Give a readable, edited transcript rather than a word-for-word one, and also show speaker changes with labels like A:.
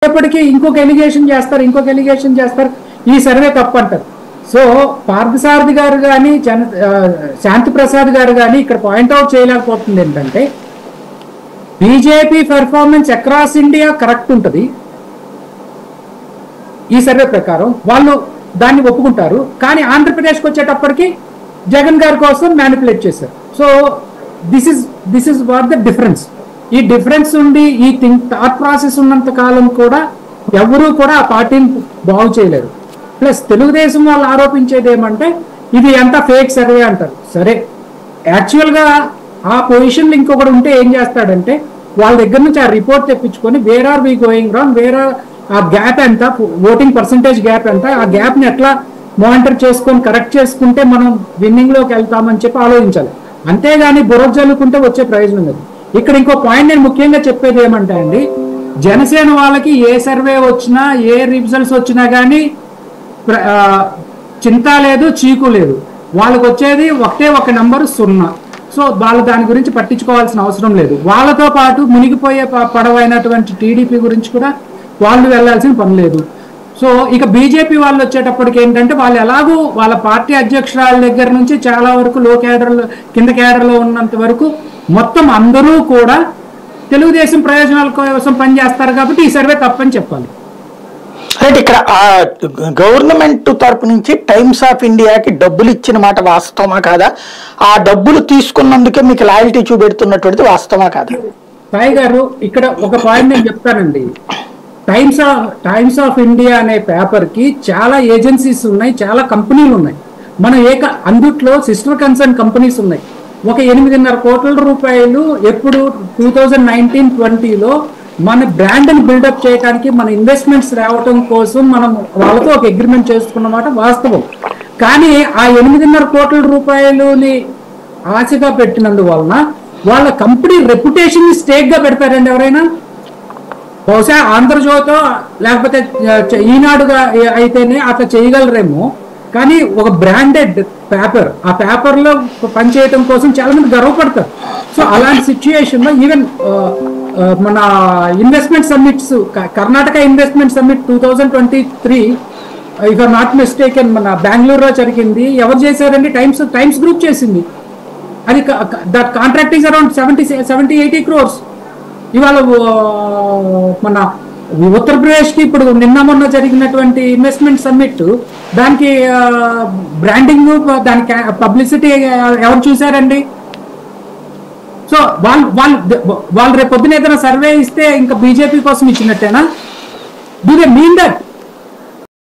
A: అయ్యేటప్పటికీ ఇంకొక ఎలిగేషన్ చేస్తారు, ఈ సర్వే తప్పు అంటారు. సో పార్థసారథి గారు కానీ శాంతి ప్రసాద్ గారు కానీ ఇక్కడ పాయింట్అవుట్ చేయలేకపోతుంది ఏంటంటే, BJP performance across India correct ఉంటుంది, ఈ సర్వే ప్రకారం వాళ్ళు దాన్ని ఒప్పుకుంటారు. కానీ ఆంధ్రప్రదేశ్కి వచ్చేటప్పటికి జగన్ గారి కోసం మ్యానిపులేట్ చేశారు. So this is what the difference. ఈ డిఫరెన్స్ ఉండి ఈ థాట్ ప్రాసెస్ ఉన్నంత కాలం కూడా ఎవరూ కూడా ఆ పార్టీని బాగు చేయలేరు. ప్లస్ తెలుగుదేశం వాళ్ళు ఆరోపించేది ఏమంటే ఇది ఎంత ఫేక్ సర్వే అంటారు. సరే, యాక్చువల్గా ఆ పొజిషన్లో ఇంకొకటి ఉంటే ఏం చేస్తాడంటే వాళ్ళ దగ్గర నుంచి ఆ రిపోర్ట్ తెప్పించుకొని where are we going wrong, ఆ గ్యాప్ ఎంత, ఓటింగ్ పర్సంటేజ్ గ్యాప్ ఎంత, ఆ గ్యాప్ని ఎట్లా మానిటర్ చేసుకొని కరెక్ట్ చేసుకుంటే మనం విన్నింగ్లోకి వెళ్తామని చెప్పి ఆలోచించాలి. అంతేగాని బుర్ర జల్లుకుంటే వచ్చే ప్రయోజనం లేదు. ఇక్కడ ఇంకో పాయింట్ నేను ముఖ్యంగా చెప్పేది ఏమంటే అండి, జనసేన వాళ్ళకి ఏ సర్వే వచ్చినా ఏ రిజల్ట్స్ వచ్చినా కానీ చింత లేదు, చీకు లేదు. వాళ్ళకి వచ్చేది ఒక నెంబర్ 0. సో వాళ్ళు దాని గురించి పట్టించుకోవాల్సిన అవసరం లేదు. వాళ్ళతో పాటు మునిగిపోయే పడవైనటువంటి టీడీపీ గురించి కూడా వాళ్ళు వెళ్లాల్సిన పని లేదు. సో ఇక బీజేపీ వాళ్ళు వచ్చేటప్పటికి ఏంటంటే వాళ్ళు ఎలాగూ వాళ్ళ పార్టీ అధ్యక్షురాల దగ్గర నుంచి చాలా వరకు లో క్యాడర్లో కింద క్యాడర్లో ఉన్నంత వరకు మొత్తం అందరూ కూడా తెలుగుదేశం ప్రయోజనాల కోసం పనిచేస్తారు కాబట్టి ఈ సర్వే తప్పని చెప్పాలి.
B: అంటే ఇక్కడ గవర్నమెంట్ తరపు నుంచి టైమ్స్ ఆఫ్ ఇండియాకి డబ్బులు ఇచ్చిన మాట వాస్తవమా కాదా, ఆ డబ్బులు తీసుకున్నందుకే మీకు లాయల్టీ చూపెడుతున్నటువంటిది వాస్తవమా కాదా?
A: సాయి గారు, ఇక్కడ ఒక పాయింట్ నేను చెప్తానండి. టైమ్స్ ఆఫ్ ఇండియా అనే పేపర్ కి చాలా ఏజెన్సీస్ ఉన్నాయి, చాలా కంపెనీలు ఉన్నాయి. మనం అందుట్లో సిస్టర్ కన్సర్న్ కంపెనీస్ ఉన్నాయి. ఒక 8.5 కోట్ల రూపాయలు ఎప్పుడు 2019-20లో మన బ్రాండ్ని బిల్డప్ చేయడానికి, మన ఇన్వెస్ట్మెంట్స్ రావటం కోసం మనం వాళ్ళతో ఒక అగ్రిమెంట్ చేసుకున్నమాట వాస్తవం. కానీ ఆ 8.5 కోట్ల రూపాయలుని ఆశగా పెట్టినందువలన వాళ్ళ కంపెనీ రెప్యుటేషన్ ని స్టేక్ గా పెడతారండి ఎవరైనా? బహుశా ఆంధ్రజ్యోతో లేకపోతే ఈనాడుగా అయితేనే అట్లా చేయగలరేమో. కానీ ఒక బ్రాండెడ్ పేపర్, ఆ పేపర్లో పనిచేయటం కోసం చాలా మంది గర్వపడతారు. సో అలాంటి సిచ్యుయేషన్ లో ఈవెన్ మన investment summits, Karnataka investment summit 2023 if I'm not mistaken మన బెంగళూరులో జరిగింది. ఎవరు చేశారండి? టైమ్స్ గ్రూప్ చేసింది. అది that contract is around 70-80 crores. ఇవాళ మన ఉత్తరప్రదేశ్కి ఇప్పుడు మొన్న జరిగినటువంటి ఇన్వెస్ట్మెంట్ సమ్మిట్, దానికి బ్రాండింగ్, దానికి పబ్లిసిటీ ఎవరు చూసారండి? సో వాళ్ళు రేపు పొద్దున ఏదైనా సర్వే ఇస్తే ఇంకా బీజేపీ కోసం ఇచ్చినట్టేనా? Do they mean that?